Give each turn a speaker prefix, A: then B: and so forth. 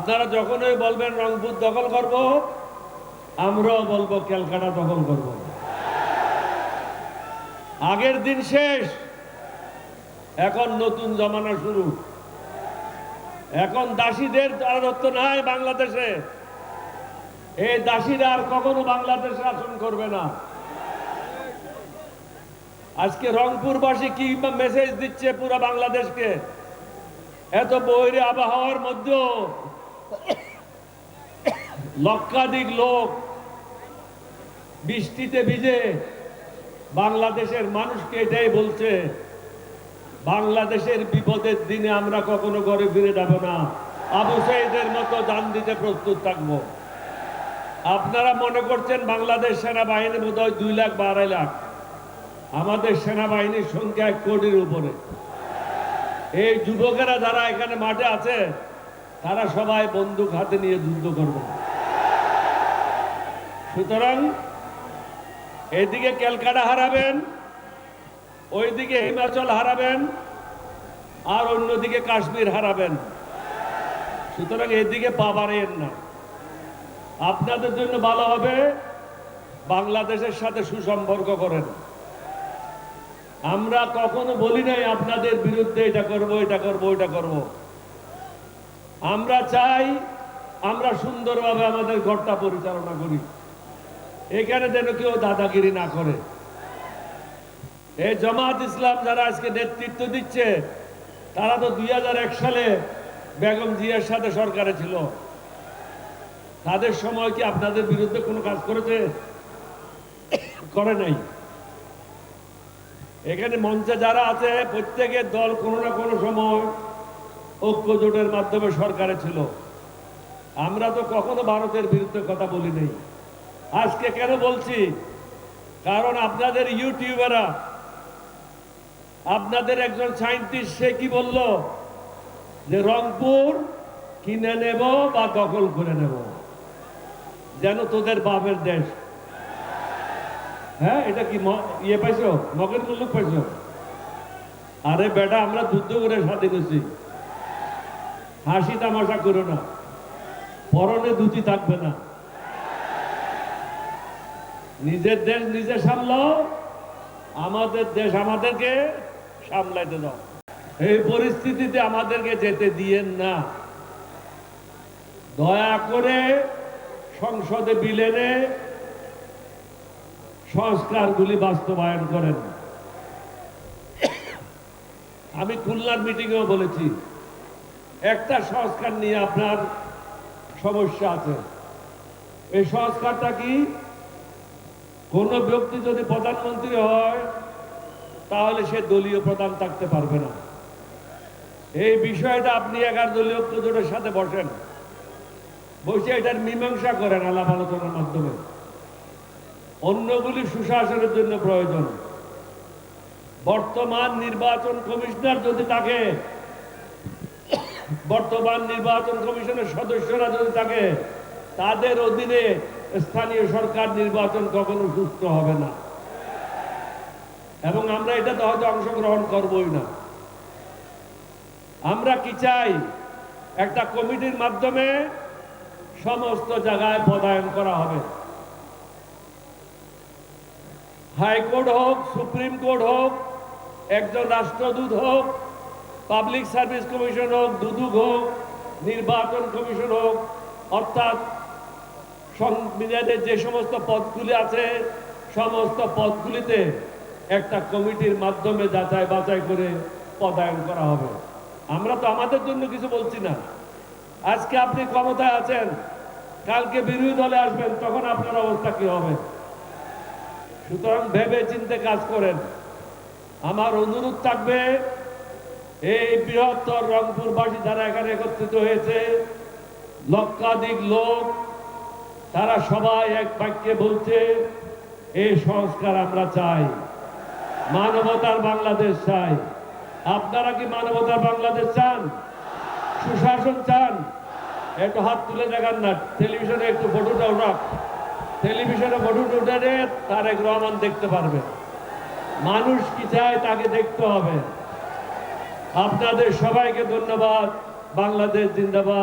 A: আপনারা যখনই বলবেন রংপুর দখল করব, আমরাও বলবো ক্যালকাটা দখল করব। আগের দিন শেষ, এখন নতুন জমানা শুরু। এখন দাসীদের রাজত্ব নাই বাংলাদেশে। এই দাসীরা আর কখনো বাংলাদেশ শাসন করবে না। আজকে রংপুরবাসী কি মেসেজ দিচ্ছে পুরো বাংলাদেশকে? এত বৈরী আবহাওয়ার মধ্যেও লক্ষাধিক লোক বৃষ্টিতে ভিজে বাংলাদেশের মানুষকে এটাই বলছে, বাংলাদেশের বিপদের দিনে আমরা কখনো ঘরে ফিরে যাব না, আবু সাইদের মতো জান দিতে প্রস্তুত থাকবো। আপনারা মনে করছেন বাংলাদেশ সেনাবাহিনী বোধহয় 2 লাখ বা 2.5 লাখ। আমাদের সেনাবাহিনীর সংখ্যা 1 কোটির উপরে। এই যুবকেরা যারা এখানে মাঠে আছে, তারা সবাই বন্দুক হাতে নিয়ে যুদ্ধ করবে। সুতরাং এইদিকে ক্যালকাটা হারাবেন, ওইদিকে হিমাচল হারাবেন, আর অন্যদিকে কাশ্মীর হারাবেন। সুতরাং এদিকে পা বাড়াইয়েন না। আপনাদের জন্য ভালো হবে বাংলাদেশের সাথে সুসম্পর্ক করেন। আমরা কখনো বলি নাই আপনাদের বিরুদ্ধে এটা করব, এটা করব, ওইটা করব। আমরা চাই আমরা সুন্দরভাবে আমাদের ঘরটা পরিচালনা করি, এখানে যেন কেউ দাদাগিরি না করে। এই জামাত ইসলাম যারা আজকে নেতৃত্ব দিচ্ছে, তারা তো 2001 সালে বেগম জিয়ার সাথে সরকারে ছিল। তাদের সময় কি আপনাদের বিরুদ্ধে কোনো কাজ করেছে? করে নাই। এখানে মঞ্চে যারা আছে প্রত্যেকের দল কোনো না কোনো সময় ঐক্য জোটের মাধ্যমে সরকারে ছিল। আমরা তো কখনো ভারতের বিরুদ্ধে কথা বলি নাই। আজকে কেন বলছি? কারণ আপনাদের ইউটিউবাররা, আপনাদের একজন সায়েন্টিস্ট সে কি বলল যে রংপুর কিনে নেব বা দখল করে নেব, যেন তোদের বাপের দেশ। হ্যাঁ, এটা কি ইয়ে পাইছো, মগের মুল্লুক পাইছো? আরে বেটা, আমরা যুদ্ধ করে স্বাধীন হয়েছি। হাসি তামাশা করো না, পরনে ধুতি থাকবে না। নিজের দেশ নিজে সামলাও, আমাদের দেশ আমাদেরকে সামলাইতে দাও। এই পরিস্থিতিতে আমাদেরকে যেতে দিয়েন না। দয়া করে সংসদে বিল এনে সংস্কারগুলি বাস্তবায়ন করেন। আমি খুলনার মিটিংয়েও বলেছি, একটা সংস্কার নিয়ে আপনার সমস্যা আছে। এই সংস্কারটা কি? কোন ব্যক্তি যদি প্রধানমন্ত্রী হয়, তাহলে সে দলীয় প্রধান থাকতে পারবে না। এই বিষয়টা আপনি 11 দলীয় জোটের সাথে বসেন, বসে এটার মীমাংসা করেন আলাপ আলোচনার মাধ্যমে। অন্যগুলি সুশাসনের জন্য প্রয়োজন। বর্তমান নির্বাচন কমিশনার যদি থাকে, বর্তমান নির্বাচন কমিশনের সদস্যরা যদি থাকে, তাদের অধীনে স্থানীয় সরকার নির্বাচন কখনো সুস্থ হবে না। এবং আমরা এটাতে হয়তো অংশগ্রহণ করবই না। আমরা কি চাই? একটা কমিটির মাধ্যমে সমস্ত জায়গায় পদায়ন করা হবে। হাইকোর্ট হোক, সুপ্রিম কোর্ট হোক, একজন রাষ্ট্রদূত হোক, পাবলিক সার্ভিস কমিশন হোক, দুদক হোক, নির্বাচন কমিশন হোক, অর্থাৎ সংবিধানের যে সমস্ত পদগুলি আছে, সমস্ত পদগুলিতে একটা কমিটির মাধ্যমে যাচাই বাছাই করে পদায়ন করা হবে। আমরা তো আমাদের জন্য কিছু বলছি না। আজকে আপনি ক্ষমতায় আছেন, কালকে বিরোধী দলে আসবেন, তখন আপনার অবস্থা কি হবে? সুতরাং ভেবে চিন্তে কাজ করেন। আমার অনুরোধ থাকবে, এই বৃহত্তর রংপুরবাসী যারা এখানে একত্রিত হয়েছে, লক্ষাধিক লোক, তারা সবাই এক বাক্যে বলছে, এই সংস্কার আমরা চাই, মানবতার বাংলাদেশ চাই। আপনারা কি মানবতার বাংলাদেশ চান? সুশাসন চান? একটু হাত তুলে দেখান না। টেলিভিশনে একটু ফটোটা উঠাক, টেলিভিশনে ফটোটা উঠে তারেক রহমান দেখতে পারবে। মানুষ কি চায় তাকে দেখতে হবে। আপনাদের সবাইকে ধন্যবাদ। বাংলাদেশ জিন্দাবাদ।